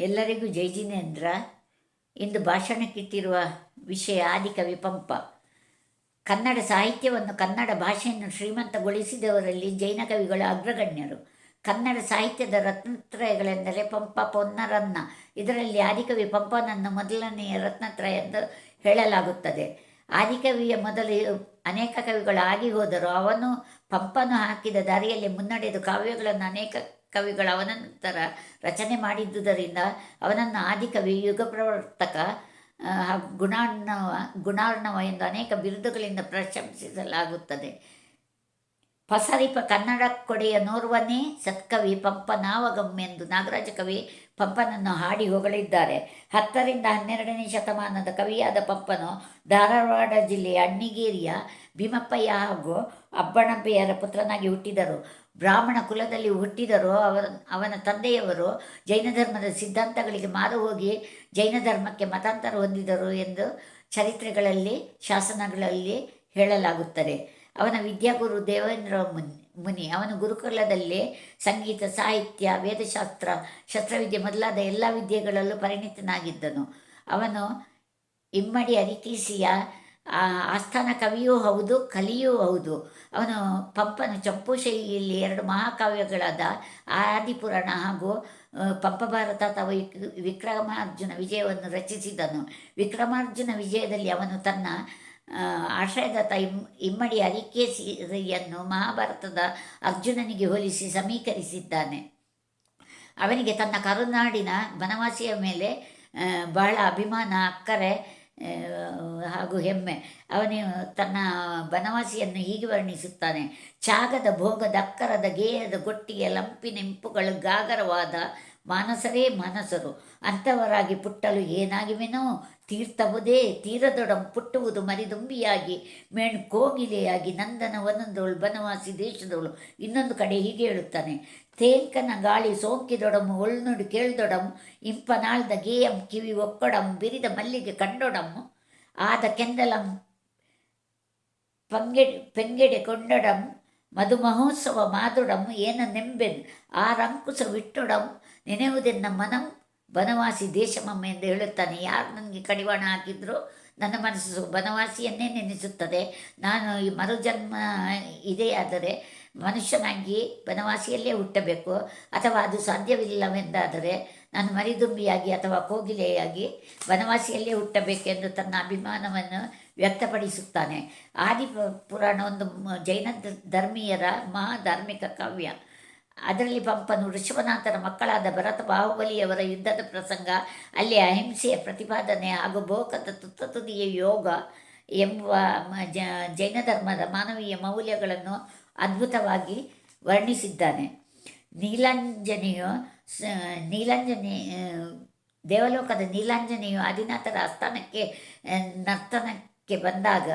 ಎಲ್ಲರಿಗೂ ಜೈ ಜಿನೇಂದ್ರ. ಇಂದು ಭಾಷಣಕ್ಕಿಟ್ಟಿರುವ ವಿಷಯ ಆದಿಕವಿ ಪಂಪ. ಕನ್ನಡ ಸಾಹಿತ್ಯವನ್ನು, ಕನ್ನಡ ಭಾಷೆಯನ್ನು ಶ್ರೀಮಂತಗೊಳಿಸಿದವರಲ್ಲಿ ಜೈನ ಕವಿಗಳು ಅಗ್ರಗಣ್ಯರು. ಕನ್ನಡ ಸಾಹಿತ್ಯದ ರತ್ನತ್ರಯಗಳೆಂದರೆ ಪಂಪ, ಪೊನ್ನರನ್ನ. ಇದರಲ್ಲಿ ಆದಿಕವಿ ಪಂಪನನ್ನು ಮೊದಲನೆಯ ರತ್ನತ್ರಯ ಎಂದು ಹೇಳಲಾಗುತ್ತದೆ. ಆದಿಕವಿಯ ಮೊದಲು ಅನೇಕ ಕವಿಗಳು ಆಗಿ ಹೋದರು. ಅವನು ಪಂಪನು ಹಾಕಿದ ದಾರಿಯಲ್ಲಿ ಮುನ್ನಡೆದು ಕಾವ್ಯಗಳನ್ನು ಅನೇಕ ಕವಿಗಳು ಅವನ ನಂತರ ರಚನೆ ಮಾಡಿದ್ದುದರಿಂದ ಅವನನ್ನು ಆದಿಕವಿ, ಯುಗ ಪ್ರವರ್ತಕ, ಗುಣಾರ್ಣವ ಎಂದು ಅನೇಕ ಬಿರುದುಗಳಿಂದ ಪ್ರಶಂಸಿಸಲಾಗುತ್ತದೆ. ಪಸರಿಪ ಕನ್ನಡ ಕೊಡೆಯ ನೋರ್ವನೇ ಸತ್ಕವಿ ಪಂಪ ನಾವಗಮ್ಮೆಂದು ನಾಗರಾಜ ಕವಿ ಪಂಪನನ್ನು ಹಾಡಿ ಹೊಗಳಿದ್ದಾರೆ. 10ರಿಂದ 12ನೇ ಶತಮಾನದ ಕವಿಯಾದ ಪಂಪನು ಧಾರವಾಡ ಜಿಲ್ಲೆಯ ಅಣ್ಣಿಗೇರಿಯ ಭೀಮಪ್ಪಯ್ಯ ಹಾಗೂ ಅಬ್ಬಣಪ್ಪಯ್ಯರ ಪುತ್ರನಾಗಿ ಹುಟ್ಟಿದರು. ಬ್ರಾಹ್ಮಣ ಕುಲದಲ್ಲಿ ಹುಟ್ಟಿದರು. ಅವನ ತಂದೆಯವರು ಜೈನ ಧರ್ಮದ ಸಿದ್ಧಾಂತಗಳಿಗೆ ಮಾರು ಹೋಗಿ ಜೈನ ಧರ್ಮಕ್ಕೆ ಮತಾಂತರ ಹೊಂದಿದರು ಎಂದು ಚರಿತ್ರೆಗಳಲ್ಲಿ, ಶಾಸನಗಳಲ್ಲಿ ಹೇಳಲಾಗುತ್ತದೆ. ಅವನ ವಿದ್ಯಾಗುರು ದೇವೇಂದ್ರ ಮುನಿ. ಅವನು ಗುರುಕುಲದಲ್ಲಿ ಸಂಗೀತ, ಸಾಹಿತ್ಯ, ವೇದಶಾಸ್ತ್ರ, ಶಸ್ತ್ರವಿದ್ಯೆ ಮೊದಲಾದ ಎಲ್ಲ ವಿದ್ಯೆಗಳಲ್ಲೂ ಪರಿಣಿತನಾಗಿದ್ದನು. ಅವನು ಇಮ್ಮಡಿ ಅರಿಕೀಸಿಯ ಆಸ್ಥಾನ ಕವಿಯೂ ಹೌದು, ಕಲಿಯೂ ಹೌದು. ಅವನು ಪಂಪನು ಚಂಪು ಶೈಲಿಯಲ್ಲಿ 2 ಮಹಾಕಾವ್ಯಗಳಾದ ಆದಿಪುರಾಣ ಹಾಗೂ ಪಂಪಭಾರತ ಅಥವಾ ವಿಕ್ರಮಾರ್ಜುನ ವಿಜಯವನ್ನು ರಚಿಸಿದನು. ವಿಕ್ರಮಾರ್ಜುನ ವಿಜಯದಲ್ಲಿ ಅವನು ತನ್ನ ಆಶ್ರಯದಾತ ಇಮ್ಮಡಿ ಅರಿಕೇಸಿಯನ್ನು ಮಹಾಭಾರತದ ಅರ್ಜುನನಿಗೆ ಹೋಲಿಸಿ ಸಮೀಕರಿಸಿದ್ದಾನೆ. ಅವನಿಗೆ ತನ್ನ ಕರುನಾಡಿನ ಬನವಾಸಿಯ ಮೇಲೆ ಬಹಳ ಅಭಿಮಾನ, ಅಕ್ಕರೆ ಹಾಗೂ ಹೆಮ್ಮೆ. ಅವನು ತನ್ನ ಬನವಾಸಿಯನ್ನು ಹೀಗೆ ವರ್ಣಿಸುತ್ತಾನೆ: ಚಾಗದ ಭೋಗದ ಅಕ್ಕರದ ಗೇಯದ ಗೊಟ್ಟಿಗೆ ಲಂಪಿನೆಂಪುಗಳು ಗಾಗರವಾದ ಮಾನಸರೇ ಮಾನಸರು ಅಂಥವರಾಗಿ ಪುಟ್ಟಲು ಏನಾಗಿವೆನೋ ತೀರ್ಥವುದೇ ತೀರದೊಡಂ ಪುಟ್ಟುವುದು ಮರಿದುಂಬಿಯಾಗಿ ಕೋಗಿಲೆಯಾಗಿ ನಂದನ ವನದೋಳು ಬನವಾಸಿ ದೇಶದೋಳು. ಇನ್ನೊಂದು ಕಡೆ ಹೀಗೆ ಹೇಳುತ್ತಾನೆ: ತೇಂಕನ ಗಾಳಿ ಸೋಂಕಿದೊಡಮು ಒಳ್ನುಡಿ ಕೇಳ್ದೊಡಂ ಇಂಪನಾಳ್ದ ಗೇಯಂ ಕಿವಿ ಒಕ್ಕೊಡಂ ಬಿರಿದ ಮಲ್ಲಿಗೆ ಕಂಡೊಡಂ ಆದ ಕೆಂದಲಂ ಪೆಂಗೆಡೆ ಕೊಂಡೊಡಂ ಮಧುಮಹೋತ್ಸವ ಮಾದುಡಂ ಏನ ನೆಂಬೆನ್ ಆ ರಂಕುಸ ವಿಟ್ಟೊಡಂ ನೆನೆಯುವುದೆನ್ನ ಮನಂ ಬನವಾಸಿ ದೇಶಮಮ್ಮ ಎಂದು ಹೇಳುತ್ತಾನೆ. ಯಾರು ನನಗೆ ಕಡಿವಾಣ ಹಾಕಿದ್ರು ನನ್ನ ಮನಸ್ಸು ಬನವಾಸಿಯನ್ನೇ ನೆನೆಸುತ್ತದೆ. ನಾನು ಈ ಮರುಜನ್ಮ ಇದೆಯಾದರೆ ಮನುಷ್ಯನಾಗಿ ಬನವಾಸಿಯಲ್ಲೇ ಹುಟ್ಟಬೇಕು, ಅಥವಾ ಅದು ಸಾಧ್ಯವಿಲ್ಲವೆಂದಾದರೆ ನಾನು ಮರಿದುಂಬಿಯಾಗಿ ಅಥವಾ ಕೋಗಿಲೆಯಾಗಿ ಬನವಾಸಿಯಲ್ಲೇ ಹುಟ್ಟಬೇಕೆಂದು ತನ್ನ ಅಭಿಮಾನವನ್ನು ವ್ಯಕ್ತಪಡಿಸುತ್ತಾನೆ. ಆದಿಪುರಾಣ ಒಂದು ಜೈನ ಧರ್ಮೀಯರ ಮಹಾಧಾರ್ಮಿಕ ಕಾವ್ಯ. ಅದರಲ್ಲಿ ಪಂಪನು ಋಷಭನಾಥನ ಮಕ್ಕಳಾದ ಭರತ, ಬಾಹುಬಲಿಯವರ ಯುದ್ಧದ ಪ್ರಸಂಗ, ಅಲ್ಲಿ ಅಹಿಂಸೆಯ ಪ್ರತಿಪಾದನೆ ಹಾಗೂ ಭೋಗದ ತುತ್ತತುದಿಯ ಯೋಗ ಎಂಬ ಜೈನ ಧರ್ಮದ ಮಾನವೀಯ ಮೌಲ್ಯಗಳನ್ನು ಅದ್ಭುತವಾಗಿ ವರ್ಣಿಸಿದ್ದಾನೆ. ದೇವಲೋಕದ ನೀಲಾಂಜನೆಯು ಆದಿನಾಥರ ಆಸ್ಥಾನಕ್ಕೆ ನರ್ತನಕ್ಕೆ ಬಂದಾಗ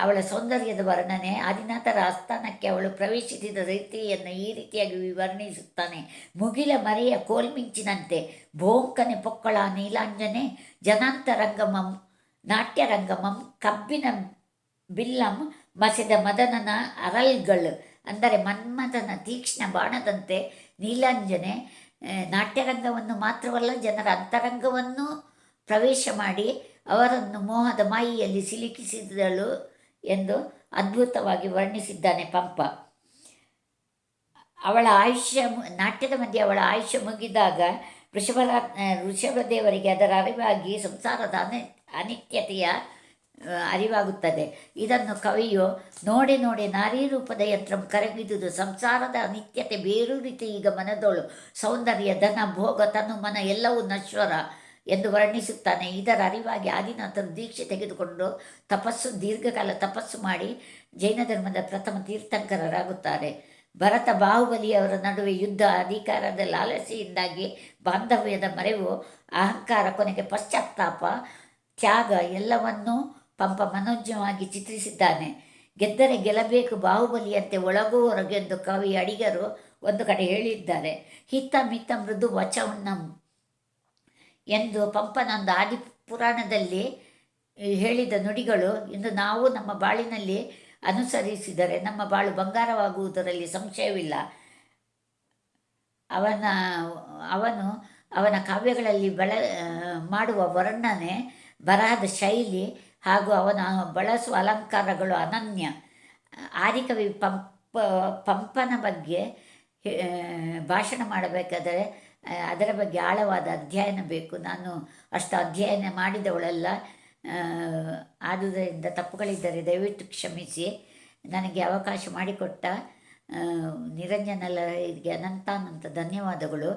ಅವಳ ಸೌಂದರ್ಯದ ವರ್ಣನೆ, ಆದಿನಾಥರ ಆಸ್ಥಾನಕ್ಕೆ ಅವಳು ಪ್ರವೇಶಿಸಿದ ರೀತಿಯನ್ನು ಈ ರೀತಿಯಾಗಿ ವರ್ಣಿಸುತ್ತಾನೆ: ಮುಗಿಲ ಮರೆಯ ಕೋಲ್ಮಿಂಚಿನಂತೆ ಭೋಂಕನೆ ಪೊಕ್ಕಳ ನೀಲಾಂಜನೆ ಜನಾಂತರಂಗಮಂ ನಾಟ್ಯರಂಗಮಂ ಕಬ್ಬಿನ ಬಿಲ್ಲಂ ಮಸೆದ ಮದನನ ಅರಲ್ಗಳು. ಅಂದರೆ ಮನ್ಮಥನ ತೀಕ್ಷ್ಣ ಬಾಣದಂತೆ ನೀಲಾಂಜನೆ ನಾಟ್ಯರಂಗವನ್ನು ಮಾತ್ರವಲ್ಲ, ಜನರ ಅಂತರಂಗವನ್ನು ಪ್ರವೇಶ ಮಾಡಿ ಅವರನ್ನು ಮೋಹದ ಮಾಯಿಯಲ್ಲಿ ಸಿಲುಕಿಸಿದಳು ಎಂದು ಅದ್ಭುತವಾಗಿ ವರ್ಣಿಸಿದ್ದಾನೆ ಪಂಪ. ಅವಳ ಆಯುಷ್ಯ, ನಾಟ್ಯದ ಮಧ್ಯೆ ಅವಳ ಆಯುಷ್ಯ ಮುಗಿದಾಗ ಋಷಭದೇವರಿಗೆ ಅದರ ಅರಿವಾಗಿ ಸಂಸಾರದ ಅನಿತ್ಯತೆಯ ಅರಿವಾಗುತ್ತದೆ. ಇದನ್ನು ಕವಿಯು ನೋಡಿ ನೋಡಿ ನಾರೀ ರೂಪದ ಯಂತ್ರಂ ಕರಗಿದುದು ಸಂಸಾರದ ಅನಿತ್ಯತೆ ಬೇರೂರಿತು ಈಗ ಮನದೋಳು ಸೌಂದರ್ಯ ಧನ ಭೋಗ ತನು ಮನ ಎಲ್ಲವೂ ನಶ್ವರ ಎಂದು ವರ್ಣಿಸುತ್ತಾನೆ. ಇದರ ಅರಿವಾಗಿ ಆದಿನಾಥರು ದೀಕ್ಷೆ ತೆಗೆದುಕೊಂಡು ದೀರ್ಘಕಾಲ ತಪಸ್ಸು ಮಾಡಿ ಜೈನ ಧರ್ಮದ ಪ್ರಥಮ ತೀರ್ಥಂಕರರಾಗುತ್ತಾರೆ. ಭರತ, ಬಾಹುಬಲಿಯವರ ನಡುವೆ ಯುದ್ಧ, ಅಧಿಕಾರದ ಲಾಲಸೆಯಿಂದಾಗಿ ಬಾಂಧವ್ಯದ ಮರೆವು, ಅಹಂಕಾರ, ಕೊನೆಗೆ ಪಶ್ಚಾತ್ತಾಪ, ತ್ಯಾಗ ಎಲ್ಲವನ್ನೂ ಪಂಪ ಮನೋಜ್ಞವಾಗಿ ಚಿತ್ರಿಸಿದ್ದಾನೆ. ಗೆದ್ದರೆ ಗೆಲ್ಲಬೇಕು ಬಾಹುಬಲಿಯಂತೆ ಒಳಗೂ ಹೊರಗೆಂದು ಕವಿ ಅಡಿಗರು ಒಂದು ಕಡೆ ಹೇಳಿದ್ದಾರೆ. ಹಿತ ಮಿತ ಮೃದು ವಚನಂ ಎಂದು ಪಂಪನೊಂದು ಆದಿಪುರಾಣದಲ್ಲಿ ಹೇಳಿದ ನುಡಿಗಳು ಇಂದು ನಾವು ನಮ್ಮ ಬಾಳಿನಲ್ಲಿ ಅನುಸರಿಸಿದರೆ ನಮ್ಮ ಬಾಳು ಬಂಗಾರವಾಗುವುದರಲ್ಲಿ ಸಂಶಯವಿಲ್ಲ. ಅವನು ಅವನ ಕಾವ್ಯಗಳಲ್ಲಿ ಮಾಡುವ ವರ್ಣನೆ, ಬರಹದ ಶೈಲಿ ಹಾಗೂ ಅವನ ಬಳಸುವ ಅಲಂಕಾರಗಳು ಅನನ್ಯ. ಆದಿಕವಿ ಪಂಪನ ಬಗ್ಗೆ ಭಾಷಣ ಮಾಡಬೇಕಾದರೆ ಅದರ ಬಗ್ಗೆ ಆಳವಾದ ಅಧ್ಯಯನ ಬೇಕು. ನಾನು ಅಷ್ಟು ಅಧ್ಯಯನ ಮಾಡಿದವಳೆಲ್ಲ, ಆದುದರಿಂದ ತಪ್ಪುಗಳಿದ್ದರೆ ದಯವಿಟ್ಟು ಕ್ಷಮಿಸಿ. ನನಗೆ ಅವಕಾಶ ಮಾಡಿಕೊಟ್ಟ ನಿರಂಜನರಿಗೆ ಅನಂತಾನಂತ ಧನ್ಯವಾದಗಳು.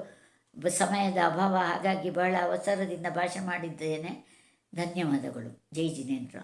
ಸಮಯದ ಅಭಾವ, ಹಾಗಾಗಿ ಬಹಳ ಅವಸರದಿಂದ ಭಾಷಣ ಮಾಡಿದ್ದೇನೆ. ಧನ್ಯವಾದಗಳು. ಜೈ ಜಿನೇಂದ್ರ.